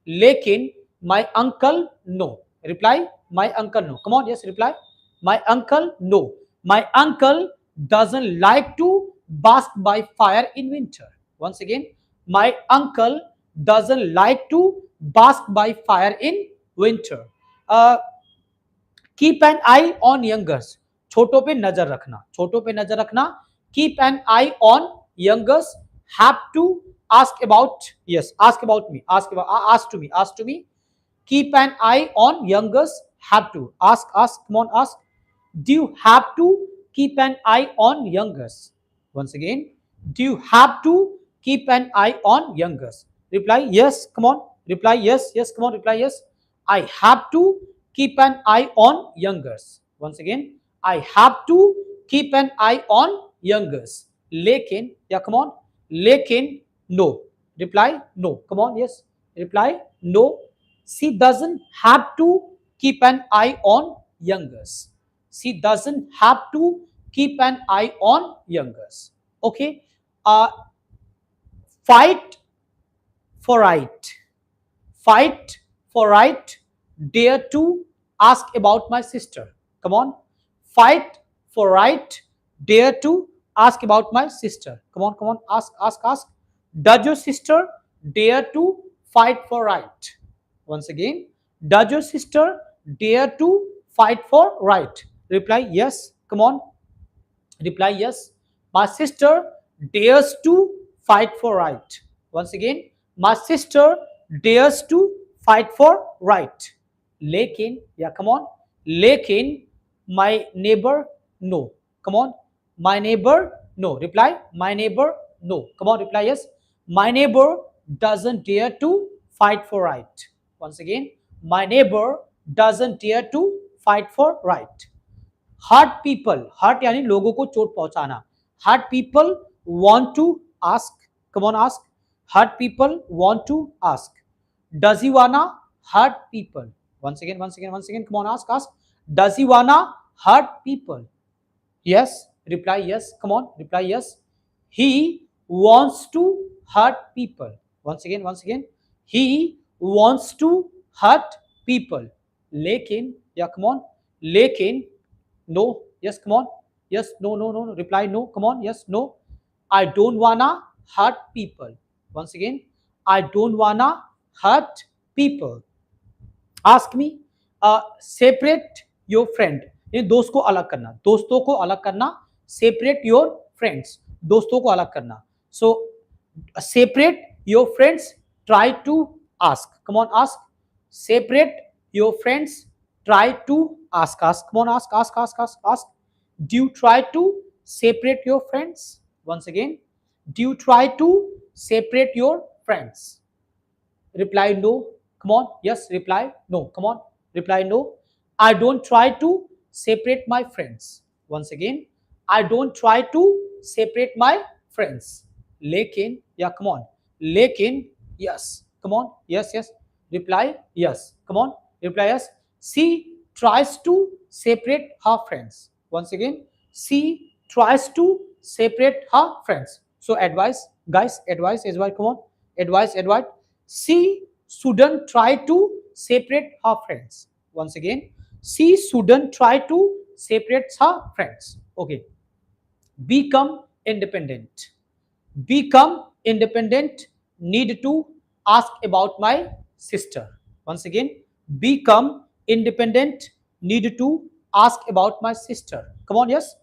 लेकिन my uncle no. Reply my uncle no. Come on, yes, reply my uncle no. My uncle doesn't like to bask by fire in winter. Once again, my uncle doesn't like to bask by fire in winter. Keep an eye on youngers. छोटों पे नजर रखना. छोटों पे नजर रखना. Keep an eye on youngers. Have to ask about, yes, ask about me. Ask to me. Ask to me. Keep an eye on youngers. Have to ask. Come on, ask. Do you have to keep an eye on youngers? Once again, do you have to keep an eye on youngers? Reply yes. Come on, reply yes. Come on, reply yes. I have to keep an eye on youngers. Once again, I have to keep an eye on youngers. Lekin, yeah, come on. Lekin, no. Reply no. Come on, yes. Reply no. She doesn't have to keep an eye on youngers. She doesn't have to keep an eye on youngers. Okay. Fight for right. Fight for right. Dare to ask about my sister. Come on. Fight for right. Dare to ask about my sister. Come on. Ask. Does your sister dare to fight for right? Once again, does your sister dare to fight for right? Reply yes. Come on, reply yes. My sister dares to fight for right. Once again, my sister dares to fight for right. Lekin, yeah, come on. Lekin, my neighbor no. Come on, my neighbor no. Reply my neighbor no. Come on, reply yes. My neighbor doesn't dare to fight for right. Once again, my neighbor doesn't dare to fight for right. Hurt people, hurt यानी लोगों को चोट पहुंचाना. Hurt people want to ask. Come on, ask. Hurt people want to ask. Does he wanna hurt people? once again, come on, ask. Does he wanna hurt people? Yes, reply yes. Come on, reply yes. He wants to hurt people. Once again, he wants to hurt people. लेकिन, yeah, come on. लेकिन, no. Yes, come on. Yes, no. Reply no. Come on. Yes, no. I don't wanna hurt people. Once again, I don't wanna hurt people. Ask me. Separate your friend. ये दोस्त को अलग करना. दोस्तों को अलग करना. Separate your friends. दोस्तों को अलग करना. So separate your friends. Try to ask. Come on, ask. Separate your friends. Try to ask. Come on, ask. Do you try to separate your friends? Once again, do you try to separate your friends? Reply no. Come on, yes. Reply no. Come on, reply no. I don't try to separate my friends. Once again, I don't try to separate my friends. लेकिन, yeah, come on, लेकिन, yes, come on, yes, yes, reply yes, come on, reply yes. She tries to separate her friends. Once again, she tries to separate her friends. So advice, guys, advice, come on, advice. She shouldn't try to separate her friends. Once again, she shouldn't try to separate her friends. Okay. Become independent. Become independent. Need to ask about my sister. Once again, become independent. Need to ask about my sister. Come on, yes.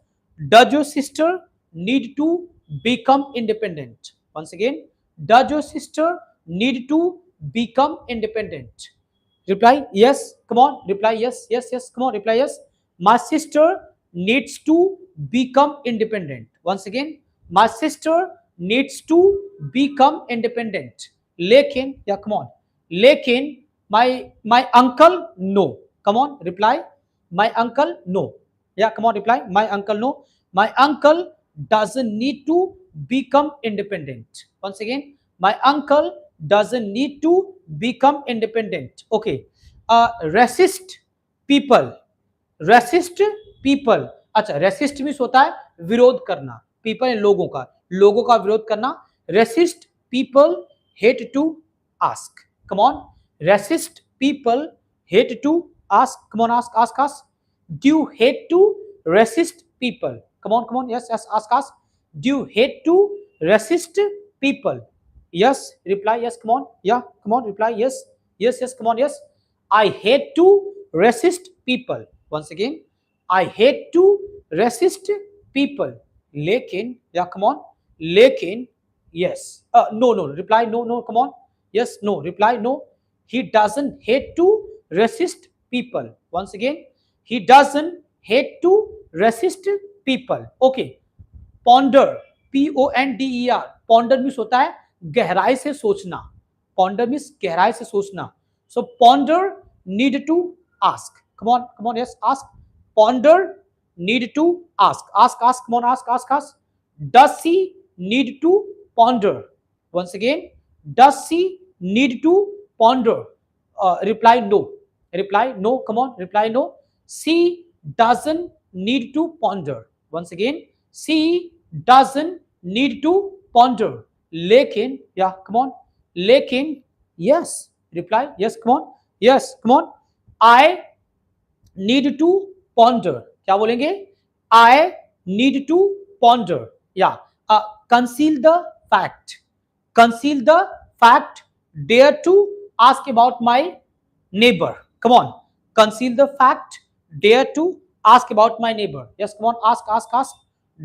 Does your sister need to become independent? Once again, does your sister need to become independent? Reply yes. Come on, reply yes, yes, yes. Come on, reply yes. My sister needs to become independent. Once again, my sister needs to become independent. लेकिन, yeah, come on. लेकिन my uncle no. Come on, reply. My uncle no. Yeah, come on, reply. My uncle no. My uncle doesn't need to become independent. Once again, my uncle doesn't need to become independent. Okay. Racist people. Racist people. अच्छा, racist means होता है विरोध करना. People लोगों का विरोध करना. Racist people hate to ask. Come on, racist people hate to ask. Come on, ask. Do you hate to racist people? Come on, yes, ask. Do you hate to racist people? Yes, reply yes, come on, yeah, come on, reply yes, come on, yes. I hate to resist people. Once again, I hate to resist people. लेकिन, yeah, come on, लेकिन, yes, no, reply no, come on, yes, no, reply no. He doesn't hate to resist people. Once again, he doesn't hate to resist people. Okay. Ponder, PONDER. Ponder means होता है गहराई से सोचना. Ponder means गहराई से सोचना. So ponder need to ask. Come on, yes, ask. Ponder need to ask. Ask, come on, ask. Does she need to ponder? Once again, does she need to ponder? Reply no. Reply no. Come on, reply no. She doesn't need to ponder. Once again, she doesn't need to ponder. लेकिन, yeah, come on, लेकिन, yes, reply yes, come on, yes, come on. I need to ponder. क्या बोलेंगे? I need to ponder. Yeah. Conceal the fact. Conceal the fact. Dare to ask about my neighbor. Come on. Conceal the fact. Dare to ask about my neighbor. Yes, come on. Ask.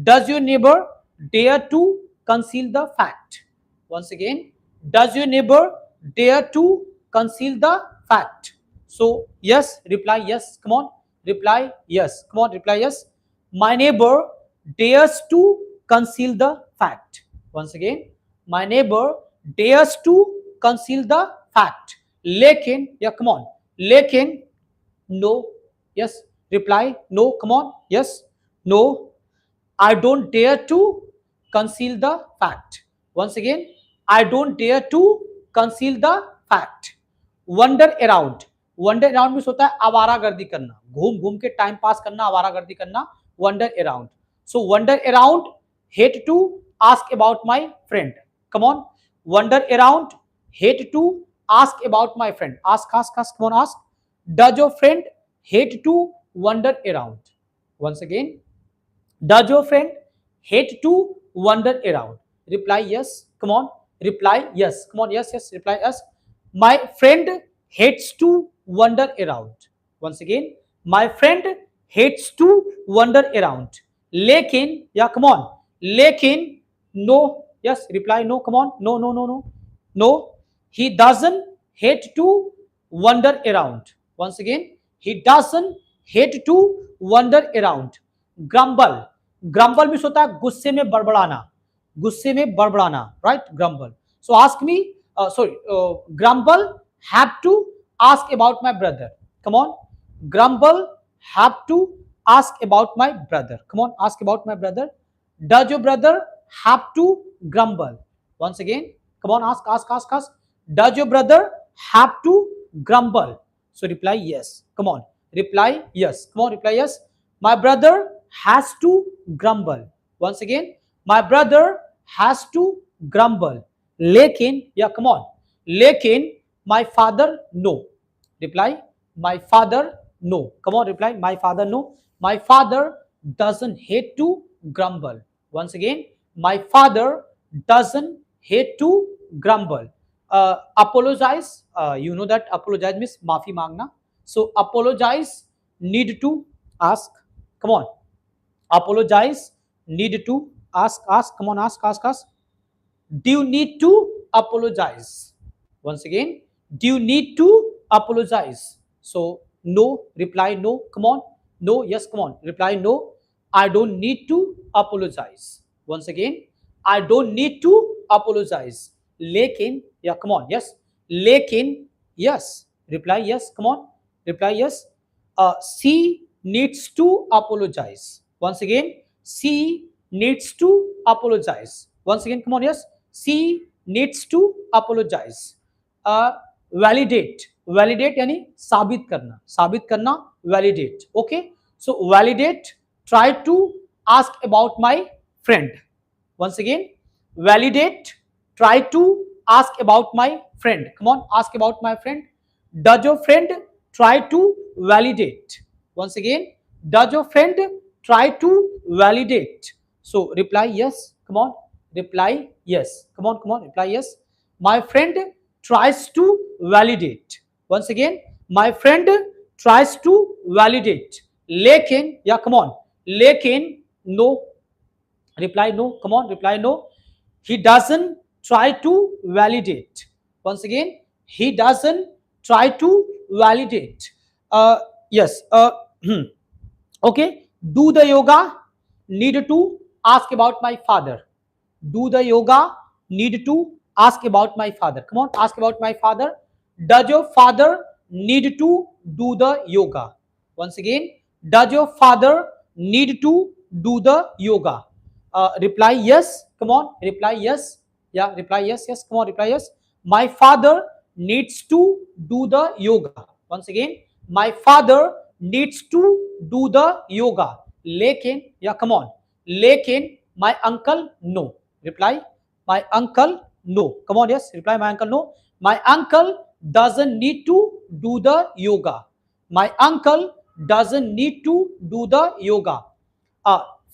Does your neighbor dare to conceal the fact? Once again, does your neighbor dare to conceal the fact? So yes, reply yes, come on, reply yes, come on, reply yes. My neighbor dares to conceal the fact. Once again, my neighbor dares to conceal the fact. लेकिन, yeah, come on, लेकिन, no, yes, reply no, come on, yes, no, I don't dare to conceal the fact. Once again, I don't dare to conceal the fact. Wander around. Wander around means होता है आवारागर्दी करना, घूम के time pass करना, आवारागर्दी करना. Wander around. So wander around, hate to ask about my friend. Come on, wander around, hate to ask about my friend. Ask, come on, ask. Does your friend hate to wander around? Once again, does your friend hate to wander around? Reply yes, come on, reply yes, come on, yes, reply yes. My friend hates to wander around. Once again, my friend hates to wander around. लेकिन, yeah, come on, लेकिन, no, yes, reply no, come on, no, he doesn't hate to wander around. Once again, he doesn't hate to wander around. Grumble. Grumble means होता है गुस्से में बड़बड़ाना, right? Grumble. So ask me, grumble have to ask about my brother. Come on, grumble have to ask about my brother. Come on, ask about my brother. Does your brother have to grumble? Once again, come on, ask. Does your brother have to grumble? So reply yes. Come on, reply yes. Come on, reply yes. My brother has to grumble. Once again, my brother has to grumble. Lekin, yeah, come on. Lekin, my father, no. Reply, my father, no. Come on, reply, my father, no. My father doesn't hate to grumble. Once again, my father doesn't hate to grumble. Apologize, you know that apologize means maafi mangna. So apologize, need to ask. Come on, apologize, need to ask. Come on, ask. Do you need to apologize? Once again, do you need to apologize? So no, reply no. Come on, no, yes, come on, reply no. I don't need to apologize. Once again, I don't need to apologize. Lekin, yeah, come on, yes. Lekin, yes, reply yes. Come on, reply yes. She needs to apologize. Once again, she needs to apologize. Once again, come on, yes. She needs to apologize. Validate, validate यानी साबित करना validate. Okay, so validate, try to ask about my friend. Once again, validate, try to ask about my friend. Come on, ask about my friend. Does your friend try to validate? Once again, does your friend try to validate? So reply yes. Come on, reply yes. Come on, reply yes. My friend tries to validate. Once again, my friend tries to validate. Lekin, yeah, come on. Lekin, no. Reply no. Come on, reply no. He doesn't try to validate. Once again, he doesn't try to validate. Yes. Okay. Do the yoga, need to ask about my father. Do the yoga, need to ask about my father. Come on, ask about my father. Does your father need to do the yoga? Once again, does your father need to do the yoga? Reply yes. Come on, reply yes. Yeah, reply yes. Yes, come on, reply yes. My father needs to do the yoga. Once again, my father needs to do the yoga. Lekin, yeah, come on. Lekin, my uncle, no. Reply, my uncle, no. Come on, yes. Reply, my uncle, no. My uncle doesn't need to do the yoga. My uncle doesn't need to do the yoga.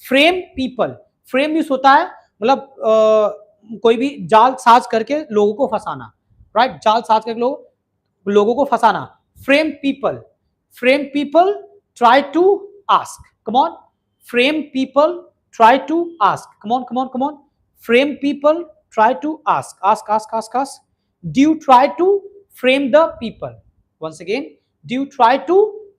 Frame people, frame means होता है मतलब कोई भी जाल साज करके लोगों को फंसाना, राइट? जाल साज करके लोगों को फंसाना. Frame people, frame people try to ask. Come on, frame people try to ask. Come on, come on, come on. Frame people try to ask. Ask. Do you try to frame the people? Once again, do you try to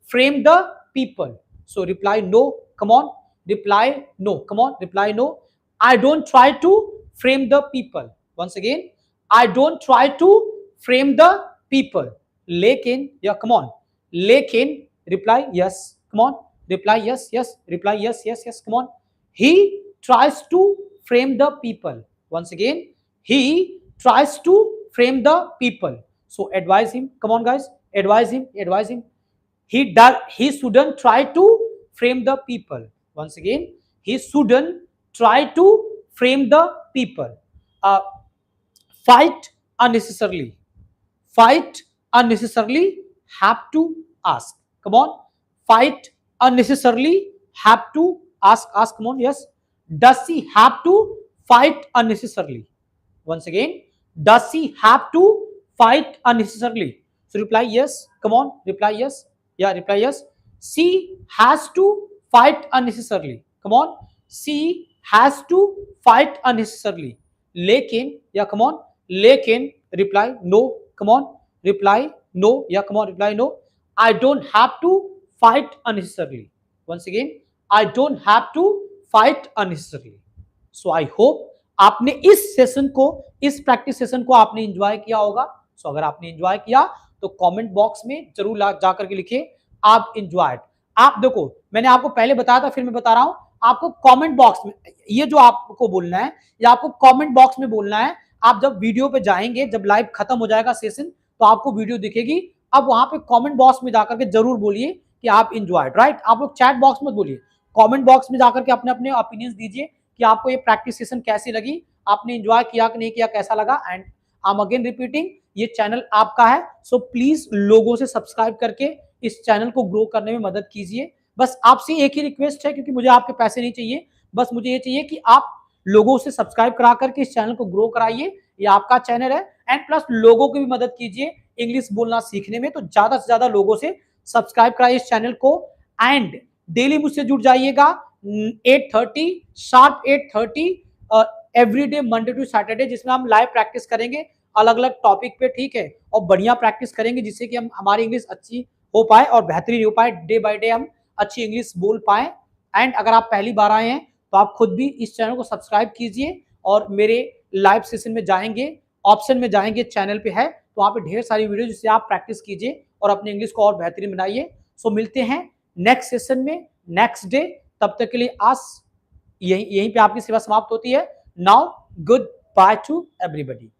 frame the people? So reply no. Come on, reply no. Come on, reply no. I don't try to frame the people. Once again, I don't try to frame the people. Lekin, yeah, come on. Lekin, reply yes. Come on, reply yes. Reply yes. Come on. He tries to frame the people. Once again, he tries to frame the people. So advise him. Come on, guys, advise him. He shouldn't try to frame the people. Once again, he shouldn't try to frame the people. uh, Fight unnecessarily, fight unnecessarily, have to ask. Come on, fight unnecessarily, have to ask. Come on, yes. Does he have to fight unnecessarily? Once again, does he have to fight unnecessarily? So reply yes. Come on, reply yes. Yeah, reply yes. She has to fight unnecessarily. Come on, she has to fight unnecessarily. Lekin, yeah, come on. Lekin, reply no. Come on, reply no. Yeah, come on, reply no. I don't have to fight unnecessarily. Once again, I don't have to fight unnecessarily. So I hope आपने इस session को, इस practice session को आपने enjoy किया होगा. सो अगर आपने एंजॉय किया तो कमेंट बॉक्स में जरूर जाकर के लिखिए आप एंजॉयड. आप देखो, मैंने आपको पहले बताया था, फिर मैं बता रहा हूं, आपको कमेंट बॉक्स में ये जो आपको बोलना है, या आपको कमेंट बॉक्स में बोलना है। आप जब वीडियो पे जाएंगे, जब लाइव खत्म हो जाएगा सेशन, तो आपको वीडियो दिखेगी। अब वहां पे कमेंट बॉक्स में जाकर के जरूर बोलिए कि आप इंजॉयड, राइट। आप लोग चैट बॉक्स में बोलिए, कमेंट बॉक्स में जाकर के अपने अपने ओपिनियंस दीजिए कि आपको ये प्रैक्टिस सेशन कैसी लगी, आपने इंजॉय किया कि नहीं किया, कैसा लगा। And I am again repeating, ये चैनल आपका है, सो प्लीज लोगों से सब्सक्राइब करके इस चैनल को ग्रो करने में मदद कीजिए। बस आपसे एक ही रिक्वेस्ट है, क्योंकि मुझे आपके पैसे नहीं चाहिए, बस मुझे ये चाहिए कि आप लोगों से सब्सक्राइब करा करके इस चैनल को ग्रो कराइए। ये आपका चैनल है, एंड प्लस लोगों की भी मदद कीजिए इंग्लिश बोलना सीखने में। तो ज्यादा से ज्यादा लोगों से सब्सक्राइब कराइए इस चैनल को, एंड डेली मुझसे जुड़ जाइएगा 8:30 sharp 8:30 everyday Monday to Saturday, जिसमें हम लाइव प्रैक्टिस करेंगे अलग अलग टॉपिक पे, ठीक है। और बढ़िया प्रैक्टिस करेंगे जिससे कि हम हमारी इंग्लिश अच्छी हो पाए और बेहतरीन हो पाए, डे बाय डे हम अच्छी इंग्लिश बोल पाए। एंड अगर आप पहली बार आए हैं तो आप खुद भी इस चैनल को सब्सक्राइब कीजिए और मेरे लाइव सेशन में जाएंगे, ऑप्शन में जाएंगे, चैनल पे है तो वहां पे ढेर सारी वीडियो जिससे आप प्रैक्टिस कीजिए और अपनी इंग्लिश को और बेहतरीन बनाइए। सो मिलते हैं नेक्स्ट सेशन में, नेक्स्ट डे। तब तक के लिए आज यहीं पे आपकी सेवा समाप्त होती है। Now good by two everybody.